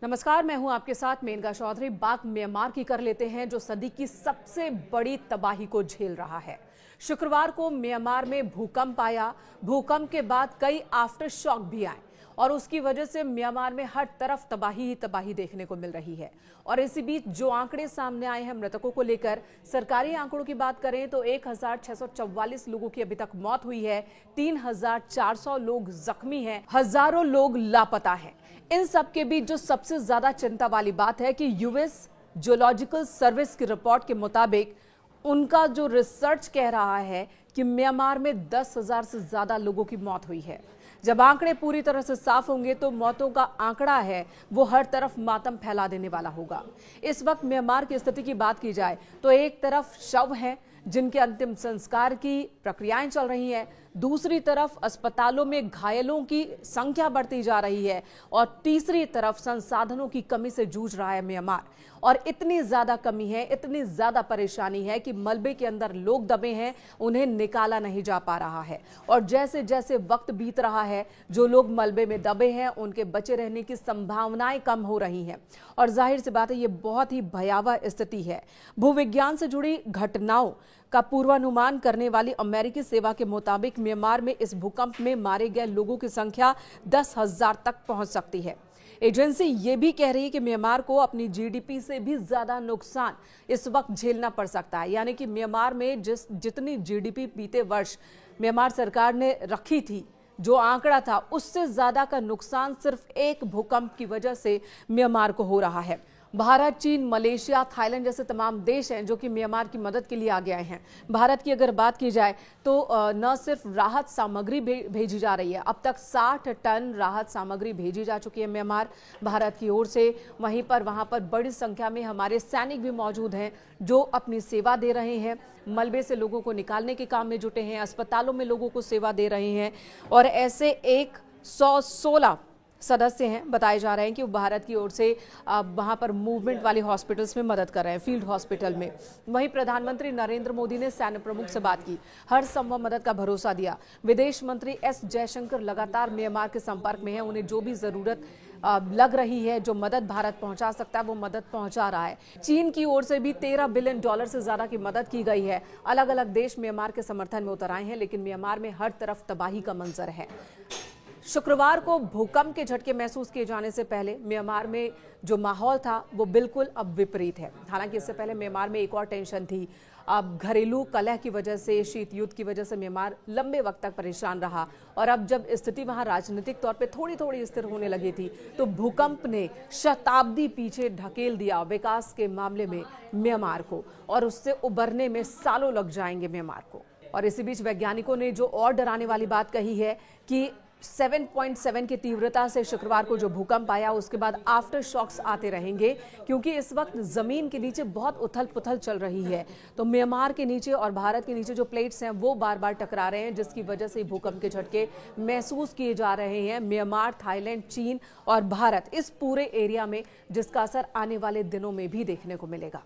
नमस्कार, मैं हूं आपके साथ मेनका चौधरी। बात म्यांमार की कर लेते हैं, जो सदी की सबसे बड़ी तबाही को झेल रहा है। शुक्रवार को म्यांमार में भूकंप आया। भूकंप के बाद कई आफ्टर शॉक भी आए और उसकी वजह से म्यांमार में हर तरफ तबाही ही तबाही देखने को मिल रही है। और इसी बीच जो आंकड़े सामने आए हैं मृतकों को लेकर, सरकारी आंकड़ों की बात करें तो 1644 लोगों की अभी तक मौत हुई है, 3400 लोग जख्मी हैं, हजारों लोग लापता हैं। इन सब के बीच जो सबसे ज्यादा चिंता वाली बात है कि यूएस जियोलॉजिकल सर्विस की रिपोर्ट के मुताबिक उनका जो रिसर्च कह रहा है कि म्यांमार में 10,000 से ज्यादा लोगों की मौत हुई है। जब आंकड़े पूरी तरह से साफ होंगे तो मौतों का आंकड़ा है वो हर तरफ मातम फैला देने वाला होगा। इस वक्त म्यांमार की स्थिति की बात की जाए तो एक तरफ शव हैं जिनके अंतिम संस्कार की प्रक्रियाएं चल रही हैं, दूसरी तरफ अस्पतालों में घायलों की संख्या बढ़ती जा रही है और तीसरी तरफ संसाधनों की कमी से जूझ रहा है म्यांमार। और इतनी ज्यादा कमी है, इतनी ज्यादा परेशानी है कि मलबे के अंदर लोग दबे हैं, उन्हें निकाला नहीं जा पा रहा है। और जैसे जैसे वक्त बीत रहा है, जो लोग मलबे में दबे हैं उनके बचे रहने की संभावनाएं कम हो रही हैं। और जाहिर सी बात है, ये बहुत ही भयावह स्थिति है। भूविज्ञान से जुड़ी घटनाओं का पूर्वानुमान करने वाली अमेरिकी सेवा के मुताबिक म्यांमार में इस भूकंप में मारे गए लोगों की संख्या 10,000 तक पहुंच सकती है। एजेंसी ये भी कह रही है कि म्यांमार को अपनी जीडीपी से भी ज्यादा नुकसान इस वक्त झेलना पड़ सकता है। यानी कि म्यांमार में जितनी जीडीपी बीते वर्ष म्यांमार सरकार ने रखी थी, जो आंकड़ा था, उससे ज्यादा का नुकसान सिर्फ एक भूकंप की वजह से म्यांमार को हो रहा है। भारत, चीन, मलेशिया, थाईलैंड जैसे तमाम देश हैं जो कि म्यांमार की मदद के लिए आगे आए हैं। भारत की अगर बात की जाए तो न सिर्फ राहत सामग्री भेजी जा रही है, अब तक 60 टन राहत सामग्री भेजी जा चुकी है म्यांमार भारत की ओर से। वहीं पर वहां पर बड़ी संख्या में हमारे सैनिक भी मौजूद हैं जो अपनी सेवा दे रहे हैं, मलबे से लोगों को निकालने के काम में जुटे हैं, अस्पतालों में लोगों को सेवा दे रहे हैं। और ऐसे 116 सदस्य हैं, बताए जा रहे हैं कि वो भारत की ओर से वहां पर मूवमेंट वाले हॉस्पिटल्स में मदद कर रहे हैं, फील्ड हॉस्पिटल में। वहीं प्रधानमंत्री नरेंद्र मोदी ने सैन्य प्रमुख से बात की, हर संभव मदद का भरोसा दिया। विदेश मंत्री एस जयशंकर लगातार म्यांमार के संपर्क में हैं, उन्हें जो भी जरूरत लग रही है, जो मदद भारत पहुंचा सकता है वो मदद पहुंचा रहा है। चीन की ओर से भी $13 बिलियन से ज्यादा की मदद की गई है। अलग अलग देश म्यांमार के समर्थन में उतर आए हैं, लेकिन म्यांमार में हर तरफ तबाही का मंजर है। शुक्रवार को भूकंप के झटके महसूस किए जाने से पहले म्यांमार में जो माहौल था वो बिल्कुल अब विपरीत है। हालांकि इससे पहले म्यांमार में एक और टेंशन थी। अब घरेलू कलह की वजह से, शीत युद्ध की वजह से म्यांमार लंबे वक्त तक परेशान रहा। और अब जब स्थिति वहां राजनीतिक तौर पे थोड़ी थोड़ी स्थिर होने लगी थी तो भूकंप ने शताब्दी पीछे ढकेल दिया विकास के मामले में म्यांमार को, और उससे उबरने में सालों लग जाएंगे म्यांमार को। और इसी बीच वैज्ञानिकों ने जो और डराने वाली बात कही है कि 7.7 की तीव्रता से शुक्रवार को जो भूकंप आया उसके बाद आफ्टर शॉक्स आते रहेंगे, क्योंकि इस वक्त जमीन के नीचे बहुत उथल पुथल चल रही है। तो म्यांमार के नीचे और भारत के नीचे जो प्लेट्स हैं वो बार बार टकरा रहे हैं, जिसकी वजह से भूकंप के झटके महसूस किए जा रहे हैं म्यांमार, थाईलैंड, चीन और भारत, इस पूरे एरिया में, जिसका असर आने वाले दिनों में भी देखने को मिलेगा।